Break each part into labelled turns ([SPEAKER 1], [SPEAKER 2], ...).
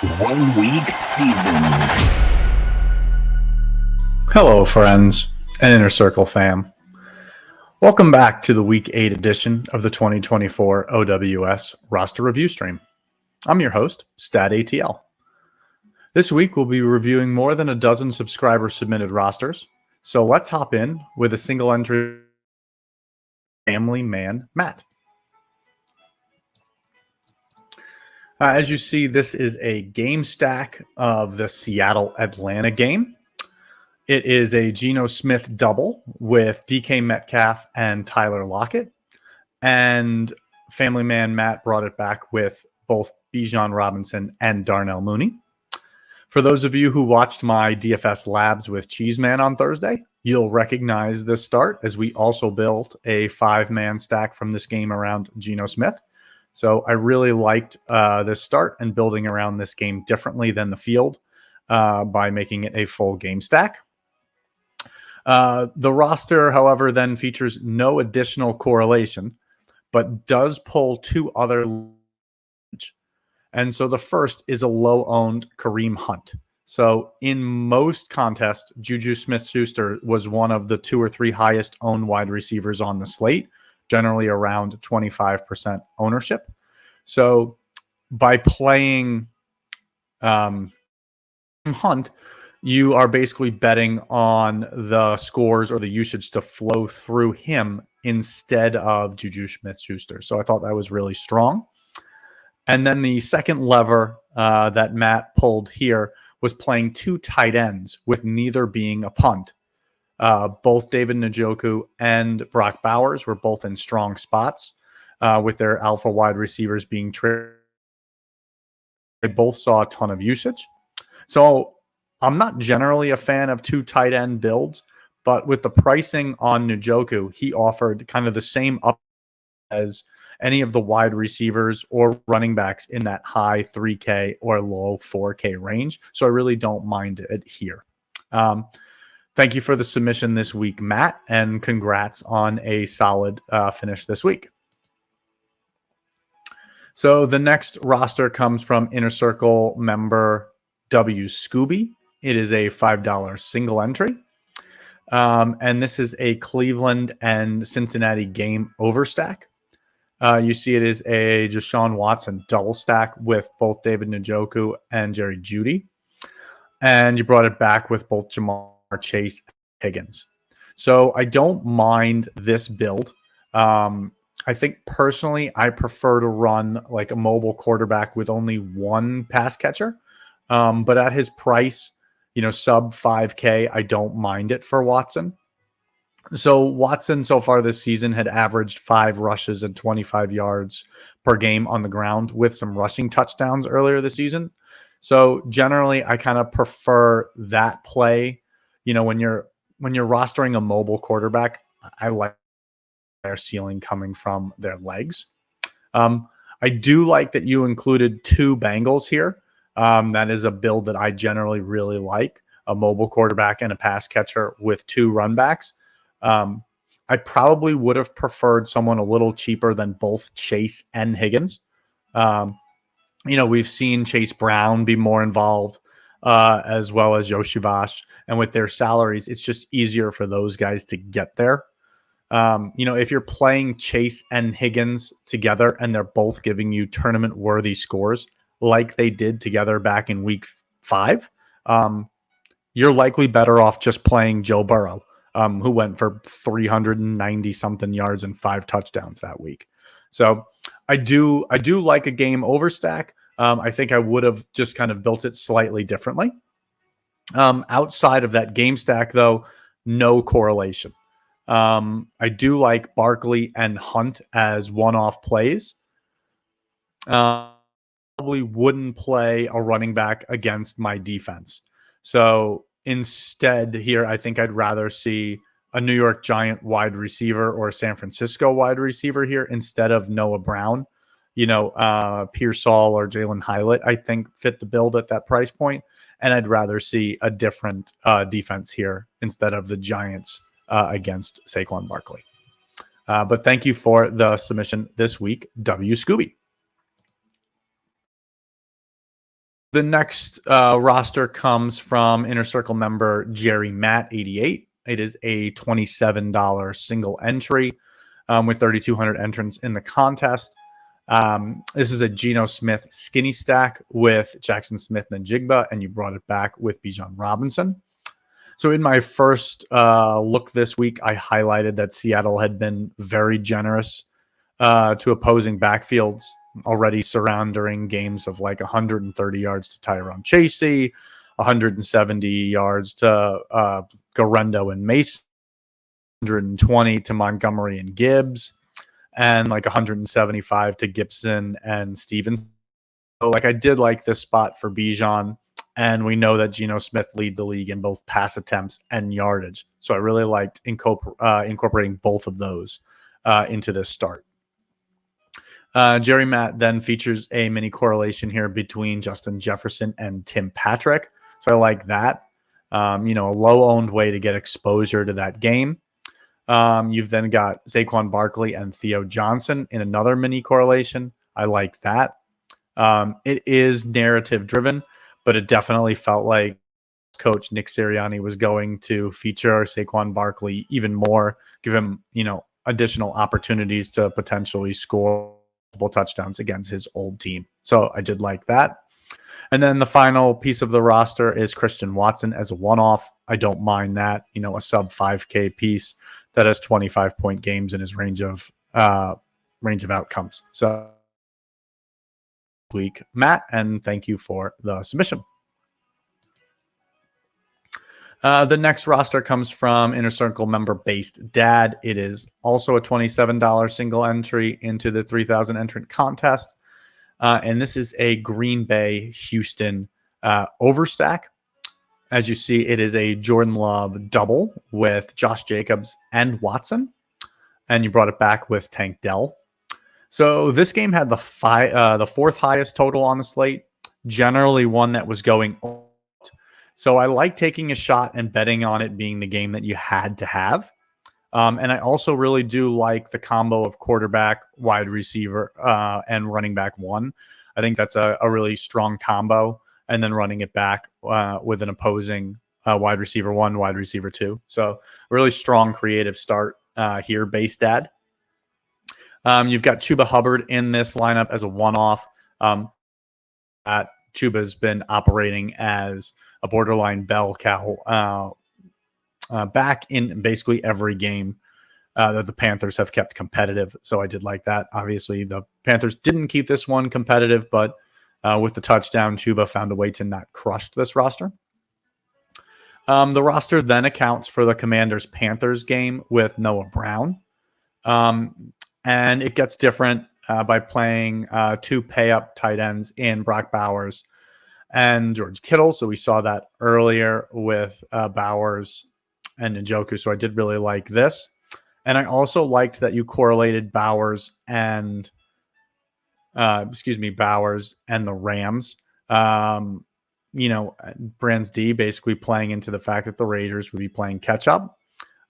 [SPEAKER 1] 1 week season.
[SPEAKER 2] Hello, friends and Inner Circle fam. Welcome back to the Week 8 edition of the 2024 OWS roster review stream. I'm your host, StatATL. This week, we'll be reviewing more than a dozen subscriber-submitted rosters, so let's hop in with a single entry family man, Matt. As you see, this is a game stack of the Seattle-Atlanta game. It is a Gino Smith double with DK Metcalf and Tyler Lockett. And family man Matt brought it back with both Bijan Robinson and Darnell Mooney. For those of you who watched my DFS labs with Cheeseman on Thursday, you'll recognize this start as we also built a 5-man stack from this game around Gino Smith. So I really liked this start and building around this game differently than the field by making it a full game stack. The roster, however, then features no additional correlation, but does pull two other. And so the first is a low-owned Kareem Hunt. So in most contests, Juju Smith-Schuster was one of the 2 or 3 highest owned wide receivers on the slate, generally around 25% ownership. So by playing Hunt, you are basically betting on the scores or the usage to flow through him instead of Juju Smith-Schuster. So I thought that was really strong. And then the second lever that Matt pulled here was playing 2 tight ends with neither being a punt. Both David Njoku and Brock Bowers were both in strong spots with their alpha wide receivers being traded. They both saw a ton of usage. So I'm not generally a fan of 2 tight end builds, but with the pricing on Njoku, he offered kind of the same up as any of the wide receivers or running backs in that high 3K or low 4K range. So I really don't mind it here. Thank you for the submission this week, Matt, and congrats on a solid finish this week. So the next roster comes from Inner Circle member W. Scooby. It is a $5 single entry. And this is a Cleveland and Cincinnati game overstack. You see it is a Deshaun Watson double stack with both David Njoku and Jerry Jeudy. And you brought it back with both Jamar Chase and Higgins. So I don't mind this build. I think personally, I prefer to run like a mobile quarterback with only one pass catcher. But at his price, sub 5K, I don't mind it for Watson. So Watson so far this season had averaged 5 rushes and 25 yards per game on the ground with some rushing touchdowns earlier this season. So generally, I kind of prefer that play. When you're rostering a mobile quarterback, I like their ceiling coming from their legs. I do like that you included 2 Bengals here. That is a build that I generally really like, a mobile quarterback and a pass catcher with 2 run backs. I probably would have preferred someone a little cheaper than both Chase and Higgins. We've seen Chase Brown be more involved, as well as Yoshivash. And with their salaries, it's just easier for those guys to get there. If you're playing Chase and Higgins together and they're both giving you tournament-worthy scores like they did together back in week 5, you're likely better off just playing Joe Burrow, who went for 390-something yards and 5 touchdowns that week. So I do like a game overstack. I think I would have just kind of built it slightly differently. Outside of that game stack, though, no correlation. I do like Barkley and Hunt as one-off plays. Probably wouldn't play a running back against my defense. So instead here, I think I'd rather see a New York Giant wide receiver or a San Francisco wide receiver here instead of Noah Brown. Pearsall or Jalen Hylett, I think, fit the build at that price point. And I'd rather see a different defense here instead of the Giants against Saquon Barkley. But thank you for the submission this week, W. Scooby. The next roster comes from Inner Circle member Jerry Matt 88. It is a $27 single entry with 3,200 entrants in the contest. This is a Gino Smith skinny stack with Jackson Smith and Jigba, and you brought it back with Bijan Robinson. So in my first look this week, I highlighted that Seattle had been very generous to opposing backfields, already surrounding games of like 130 yards to Tyrone Chasey, 170 yards to Garendo and Mason, 120 to Montgomery and Gibbs, and like 175 to Gibson and Stevens. So like I did like this spot for Bijan, and we know that Geno Smith leads the league in both pass attempts and yardage. So I really liked incorporating both of those into this start. Jerry Matt then features a mini correlation here between Justin Jefferson and Tim Patrick. So I like that. A low-owned way to get exposure to that game. You've then got Saquon Barkley and Theo Johnson in another mini correlation. I like that. It is narrative-driven, but it definitely felt like Coach Nick Sirianni was going to feature Saquon Barkley even more, give him, additional opportunities to potentially score multiple touchdowns against his old team. So I did like that. And then the final piece of the roster is Christian Watson as a one-off. I don't mind that, a sub 5K piece that has 25-point games in his range of outcomes. So week, Matt, and thank you for the submission. The next roster comes from Inner Circle member BasDad. It is also a $27 single entry into the 3,000 entrant contest. And this is a Green Bay Houston overstack. As you see, it is a Jordan Love double with Josh Jacobs and Watson. And you brought it back with Tank Dell. So this game had the fourth highest total on the slate, generally one that was going over. So I like taking a shot and betting on it being the game that you had to have. And I also really do like the combo of quarterback, wide receiver, and running back one. I think that's a really strong combo. And then running it back with an opposing wide receiver one, wide receiver two. So really strong creative start here, BasDad. You've got Chuba Hubbard in this lineup as a one-off. Chuba's been operating as a borderline bell cow back in basically every game that the Panthers have kept competitive. So I did like that. Obviously, the Panthers didn't keep this one competitive, but with the touchdown, Chuba found a way to not crush this roster. The roster then accounts for the Commanders-Panthers game with Noah Brown. And it gets different by playing two pay-up tight ends in Brock Bowers and George Kittle. So we saw that earlier with Bowers and Njoku. So I did really like this. And I also liked that you correlated Bowers and the Rams. Brands D basically playing into the fact that the Raiders would be playing catch up.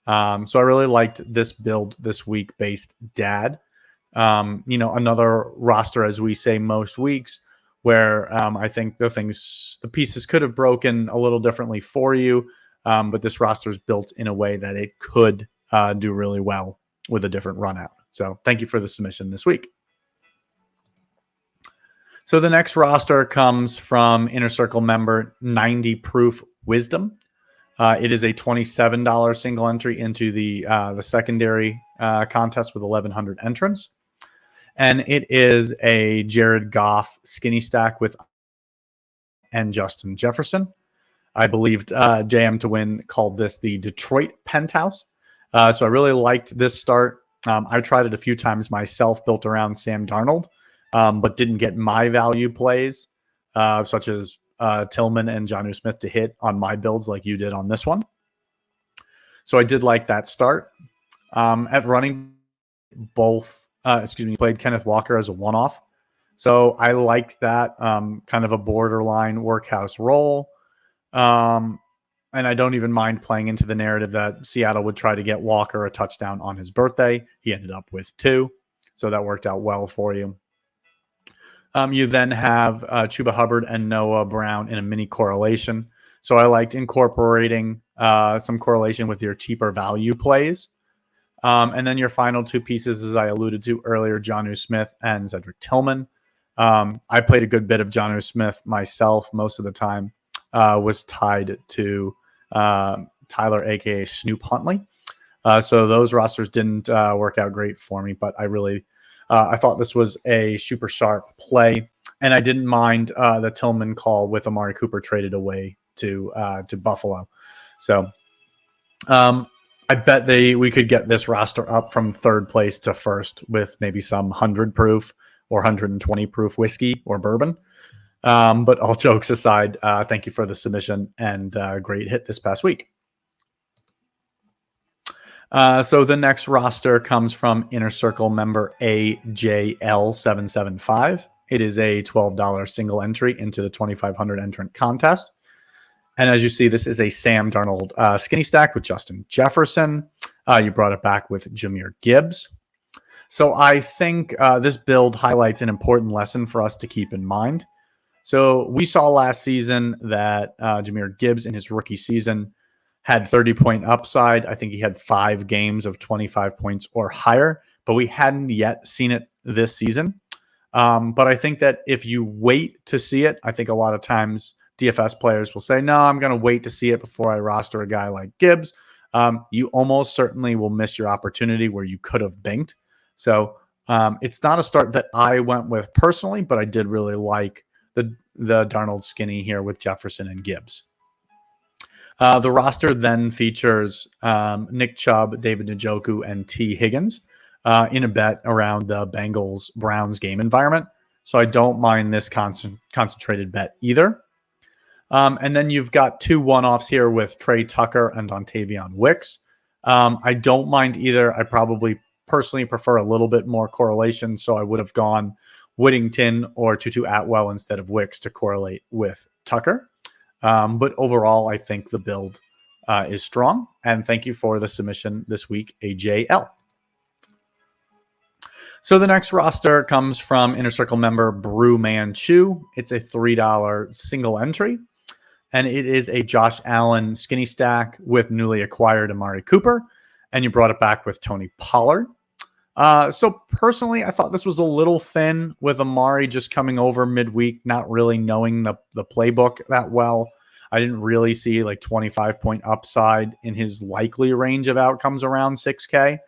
[SPEAKER 2] So I really liked this build this week based dad. Another roster, as we say most weeks, where I think the pieces could have broken a little differently for you. But this roster is built in a way that it could do really well with a different run out. So thank you for the submission this week. So the next roster comes from Inner Circle member 90 ProofWisdom. It is a $27 single entry into the secondary contest with 1,100 entrants. And it is a Jared Goff skinny stack with and Justin Jefferson. I believed JM to Win called this the Detroit Penthouse. So I really liked this start. I tried it a few times myself, built around Sam Darnold, but didn't get my value plays, such as Tillman and Gino Smith to hit on my builds like you did on this one. So I did like that start. At running, played Kenneth Walker as a one-off. So I liked that kind of a borderline workhouse role. And I don't even mind playing into the narrative that Seattle would try to get Walker a touchdown on his birthday. He ended up with 2. So that worked out well for you. You then have Chuba Hubbard and Noah Brown in a mini correlation. So I liked incorporating some correlation with your cheaper value plays. And then your final two pieces, as I alluded to earlier, Gino Smith and Cedric Tillman. I played a good bit of Gino Smith myself most of the time. Was tied to Tyler, a.k.a. Snoop Huntley. So those rosters didn't work out great for me, but I thought this was a super sharp play, and I didn't mind the Tillman call with Amari Cooper traded away to Buffalo. So I bet we could get this roster up from third place to first with maybe some 100 proof or 120 proof whiskey or bourbon. But all jokes aside, thank you for the submission and great hit this past week. So the next roster comes from Inner Circle member AJL775. It is a $12 single entry into the 2,500 entrant contest. And as you see, this is a Sam Darnold skinny stack with Justin Jefferson. You brought it back with Jahmyr Gibbs. So I think this build highlights an important lesson for us to keep in mind. So we saw last season that Jahmyr Gibbs in his rookie season had 30-point upside. I think he had 5 games of 25 points or higher, but we hadn't yet seen it this season. But I think that if you wait to see it, I think a lot of times DFS players will say, no, I'm going to wait to see it before I roster a guy like Gibbs. You almost certainly will miss your opportunity where you could have banked. So it's not a start that I went with personally, but I did really like the Darnold skinny here with Jefferson and Gibbs. The roster then features Nick Chubb, David Njoku, and T. Higgins in a bet around the Bengals-Browns game environment. So I don't mind this concentrated bet either. And then you've got 2 one-offs here with Trey Tucker and Dontavion Wicks. I don't mind either. I probably personally prefer a little bit more correlation, so I would have gone Whittington or Tutu Atwell instead of Wicks to correlate with Tucker. But overall, I think the build is strong. And thank you for the submission this week, AJL. So the next roster comes from Inner Circle member BrewManchu. It's a $3 single entry. And it is a Josh Allen skinny stack with newly acquired Amari Cooper. And you brought it back with Tony Pollard. So personally, I thought this was a little thin with Amari just coming over midweek, not really knowing the playbook that well. I didn't really see like 25-point upside in his likely range of outcomes around 6K.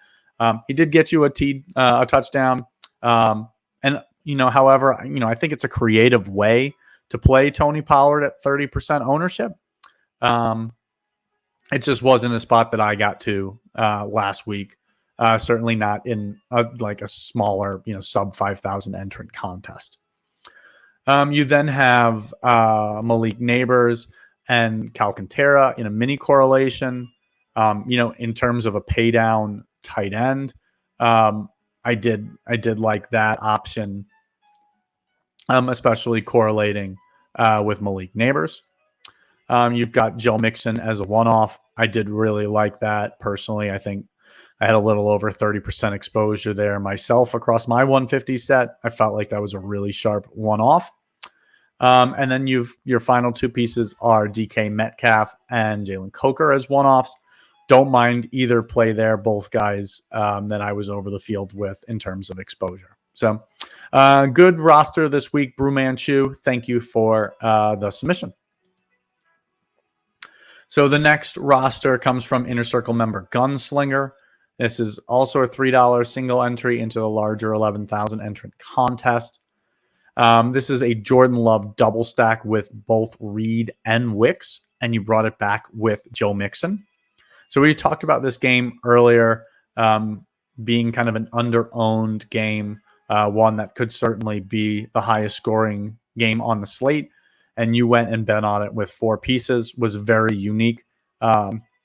[SPEAKER 2] He did get you a touchdown. And, however, I think it's a creative way to play Tony Pollard at 30% ownership. It just wasn't a spot that I got to last week. Certainly not in a smaller, sub 5,000 entrant contest. You then have Malik Neighbors and Calcaterra in a mini correlation. In terms of a pay down tight end, I did like that option, especially correlating with Malik Neighbors. You've got Joe Mixon as a one-off. I did really like that personally. I think I had a little over 30% exposure there myself across my 150 set. I felt like that was a really sharp one-off. And then your final 2 pieces are DK Metcalf and Jalen Coker as one-offs. Don't mind either play there, both guys that I was over the field with in terms of exposure. So good roster this week, BrewManchu. Thank you for the submission. So the next roster comes from Inner Circle member Gunslinger. This is also a $3 single entry into the larger 11,000 entrant contest. This is a Jordan Love double stack with both Reed and Wicks, and you brought it back with Joe Mixon. So we talked about this game earlier being kind of an under-owned game, one that could certainly be the highest scoring game on the slate, and you went and bet on it with 4 pieces. Was very unique.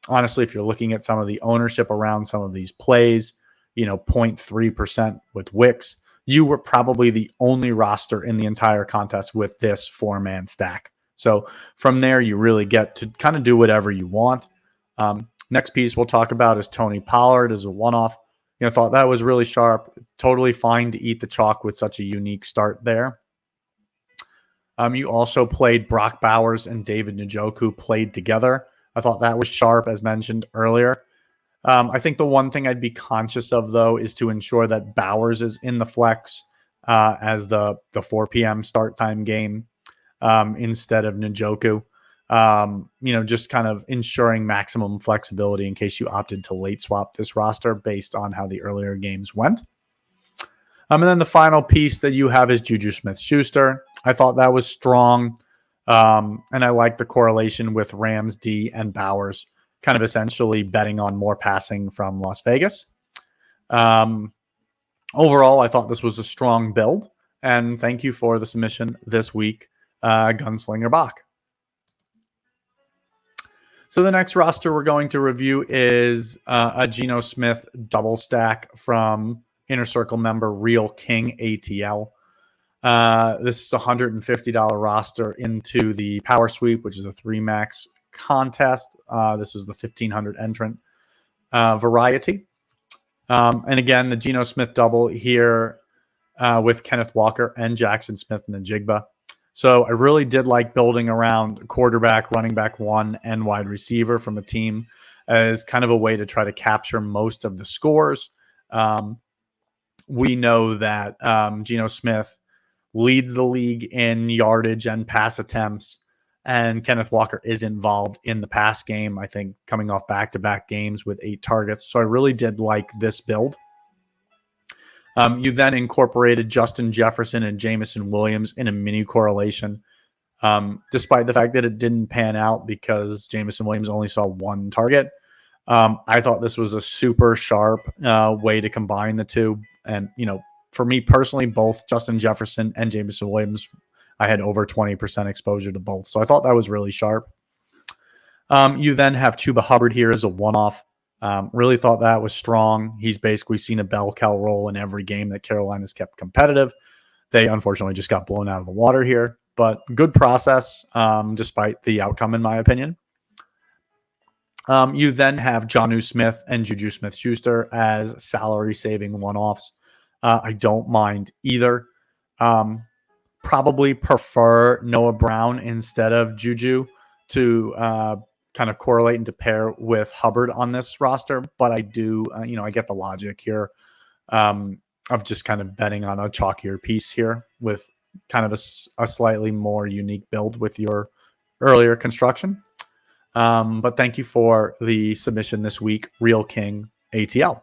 [SPEAKER 2] Honestly, if you're looking at some of the ownership around some of these plays, 0.3% with Wicks, you were probably the only roster in the entire contest with this 4-man stack. So from there, you really get to kind of do whatever you want. Next piece we'll talk about is Tony Pollard as a one-off. Thought that was really sharp. Totally fine to eat the chalk with such a unique start there. You also played Brock Bowers and David Njoku played together. I thought that was sharp, as mentioned earlier. I think the one thing I'd be conscious of, though, is to ensure that Bowers is in the flex as the 4 p.m. start time game instead of Njoku. Just kind of ensuring maximum flexibility in case you opted to late swap this roster based on how the earlier games went. And then the final piece that you have is Juju Smith-Schuster. I thought that was strong, and I like the correlation with Rams, D, and Bowers, kind of essentially betting on more passing from Las Vegas. Overall, I thought this was a strong build, and thank you for the submission this week, Gunslinger Bach. So the next roster we're going to review is a Gino Smith double stack from Inner Circle member Real King ATL. This is a $150 roster into the Power Sweep, which is a 3-max contest. This was the 1,500 entrant variety. And again, the Geno Smith double here with Kenneth Walker and Jackson Smith in the Jigba. So I really did like building around quarterback, running back 1, and wide receiver from a team as kind of a way to try to capture most of the scores. We know that Geno Smith leads the league in yardage and pass attempts, and Kenneth Walker is involved in the pass game, I think, coming off back-to-back games with 8 targets. So I really did like this build. You then incorporated Justin Jefferson and Jameson Williams in a mini correlation, despite the fact that it didn't pan out because Jameson Williams only saw 1 target. I thought this was a super sharp way to combine the two. And, for me personally, both Justin Jefferson and Jameson Williams, I had over 20% exposure to both. So I thought that was really sharp. You then have Chuba Hubbard here as a one-off. Really thought that was strong. He's basically seen a bell cow role in every game that Carolina's kept competitive. They unfortunately just got blown out of the water here, but good process despite the outcome, in my opinion. You then have Gino Smith and Juju Smith-Schuster as salary-saving one-offs. I don't mind either. Probably prefer Noah Brown instead of Juju to kind of correlate and to pair with Hubbard on this roster. But I do, I get the logic here of just kind of betting on a chalkier piece here with kind of a slightly more unique build with your earlier construction. But thank you for the submission this week, Real King ATL.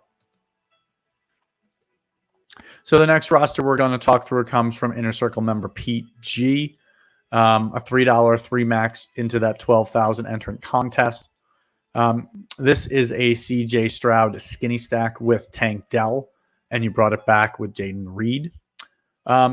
[SPEAKER 2] So the next roster we're going to talk through comes from Inner Circle member Pete G. A $3 3-max into that 12,000 entrant contest. This is a CJ Stroud skinny stack with Tank Dell, and you brought it back with Jaden Reed.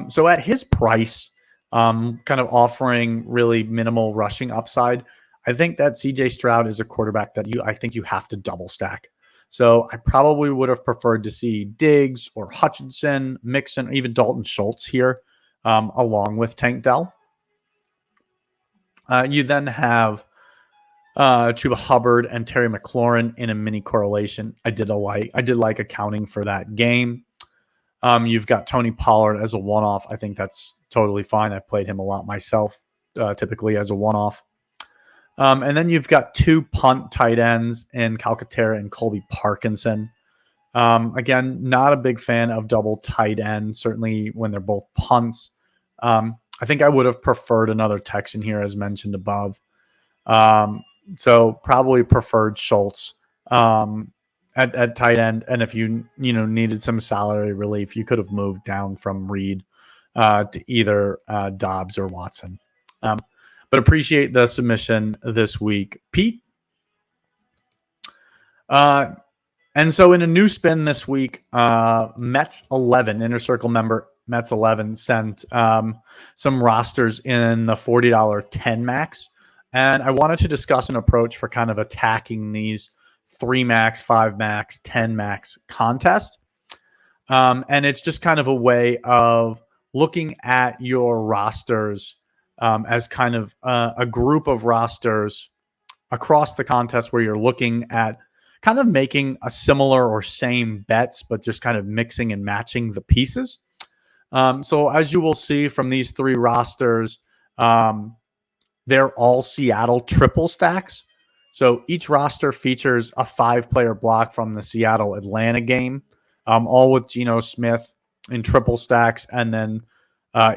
[SPEAKER 2] So at his price, kind of offering really minimal rushing upside, I think that CJ Stroud is a quarterback that I think you have to double stack. So I probably would have preferred to see Diggs or Hutchinson, Mixon, even Dalton Schultz here, along with Tank Dell. You then have Chuba Hubbard and Terry McLaurin in a mini correlation. I did like accounting for that game. You've got Tony Pollard as a one-off. I think that's totally fine. I played him a lot myself, typically as a one-off. And then you've got 2 punt tight ends in Calcaterra and Colby Parkinson. Again, not a big fan of double tight end, certainly when they're both punts. I think I would have preferred another Texan here, as mentioned above. So probably preferred Schultz at tight end. And if you needed some salary relief, you could have moved down from Reed to either Dobbs or Watson. But appreciate the submission this week, Pete. And so in a new spin this week, Mets 11, Inner Circle member Mets 11 sent some rosters in the $40 10 max. And I wanted to discuss an approach for kind of attacking these 3 max, 5 max, 10 max contests. And it's just kind of a way of looking at your rosters as kind of a group of rosters across the contest where you're looking at kind of making a similar or same bets, but just kind of mixing and matching the pieces. So as you will see from these 3 rosters, They're all Seattle triple stacks. So each roster features a 5-player block from the Seattle Atlanta game, all with Gino Smith in triple stacks, and then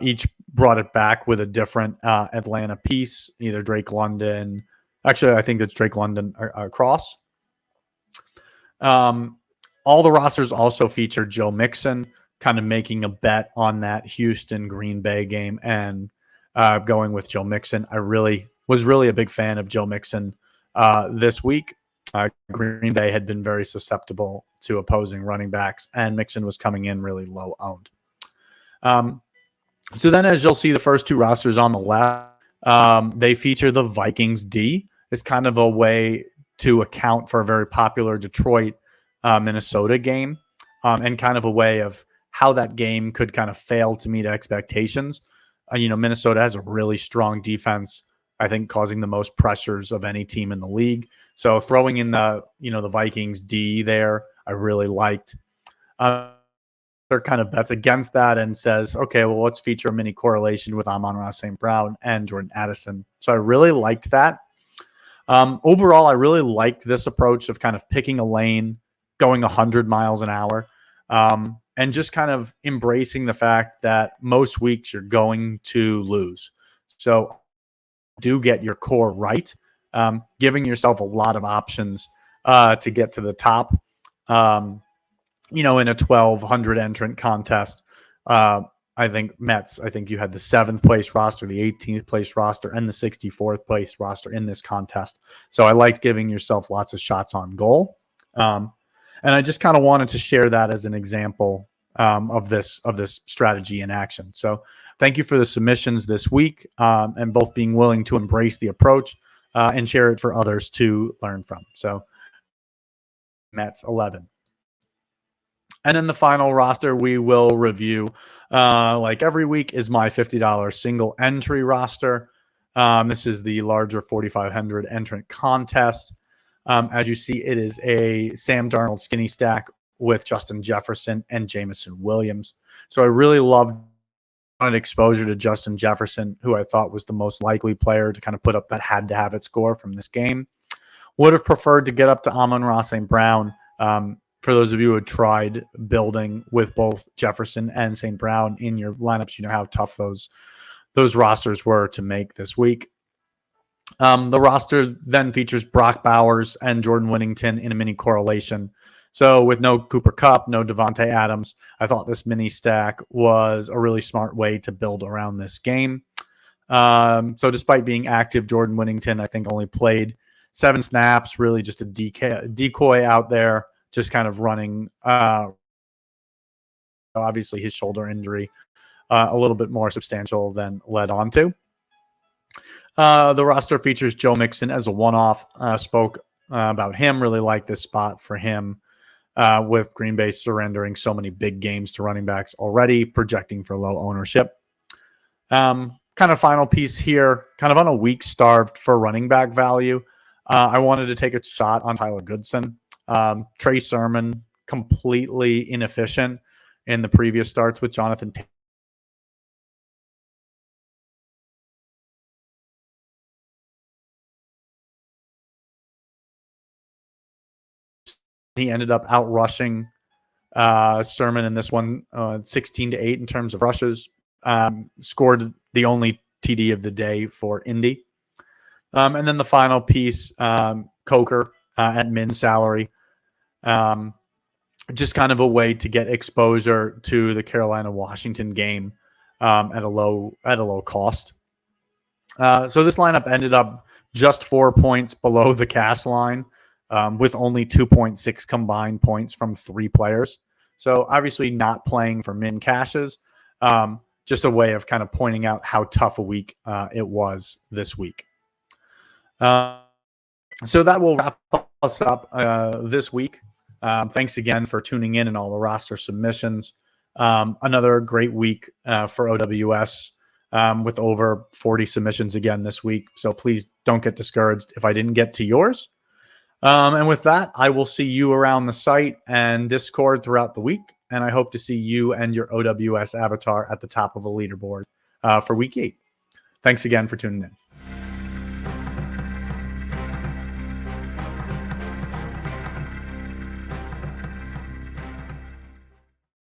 [SPEAKER 2] each brought it back with a different Atlanta piece, either Drake London. Actually, I think it's Drake London across. All the rosters also feature Joe Mixon, kind of making a bet on that Houston Green Bay game and going with Joe Mixon. I was really a big fan of Joe Mixon this week. Green Bay had been very susceptible to opposing running backs, and Mixon was coming in really low owned. So then, as you'll see, the first 2 rosters on the left, they feature the Vikings D. It's kind of a way to account for a very popular Detroit Minnesota game, and kind of a way of how that game could kind of fail to meet expectations. Minnesota has a really strong defense, I think, causing the most pressures of any team in the league. So throwing in the Vikings D there, I really liked. Kind of bets against that and says, okay, well, let's feature a mini correlation with Amon-Ra St. Brown and Jordan Addison. So I really liked that. Overall, I really liked this approach of kind of picking a lane, going 100 miles an hour, and just kind of embracing the fact that most weeks you're going to lose. So do get your core right, giving yourself a lot of options to get to the top. In a 1,200 entrant contest, I think you had the 7th place roster, the 18th place roster, and the 64th place roster in this contest. So I liked giving yourself lots of shots on goal. And I just kind of wanted to share that as an example of this strategy in action. So thank you for the submissions this week, and both being willing to embrace the approach and share it for others to learn from. So Mets 11. And then the final roster we will review, like every week, is my $50 single entry roster. This is the larger 4,500 entrant contest. As you see, it is a Sam Darnold skinny stack with Justin Jefferson and Jameson Williams. So I really loved exposure to Justin Jefferson, who I thought was the most likely player to kind of put up that had-to-have-it score from this game. Would have preferred to get up to Amon-Ra St. Brown. For those of you who had tried building with both Jefferson and St. Brown in your lineups, you know how tough those rosters were to make this week. The roster then features Brock Bowers and Jordan Whittington in a mini correlation. So with no Cooper Kupp, no Devontae Adams, I thought this mini stack was a really smart way to build around this game. So despite being active, Jordan Whittington, I think, only played 7 snaps, really just a decoy out there, just kind of running. Obviously, his shoulder injury a little bit more substantial than led on to. The roster features Joe Mixon as a one-off. Spoke about him. Really like this spot for him with Green Bay surrendering so many big games to running backs already, projecting for low ownership. Kind of final piece here, kind of on a week starved for running back value. I wanted to take a shot on Tyler Goodson. Trey Sermon, completely inefficient in the previous starts with Jonathan Taylor. He ended up outrushing Sermon in this one, 16-8 in terms of rushes. Scored the only TD of the day for Indy. And then the final piece, Coker at min salary. Just kind of a way to get exposure to the Carolina-Washington game at a low cost. So this lineup ended up just 4 points below the cash line, with only 2.6 combined points from 3 players. So obviously not playing for min cashes. Just a way of kind of pointing out how tough a week it was this week. So that will wrap us up this week. Thanks again for tuning in and all the roster submissions. Another great week for OWS with over 40 submissions again this week. So please don't get discouraged if I didn't get to yours. And with that, I will see you around the site and Discord throughout the week. And I hope to see you and your OWS avatar at the top of a leaderboard for week 8. Thanks again for tuning in.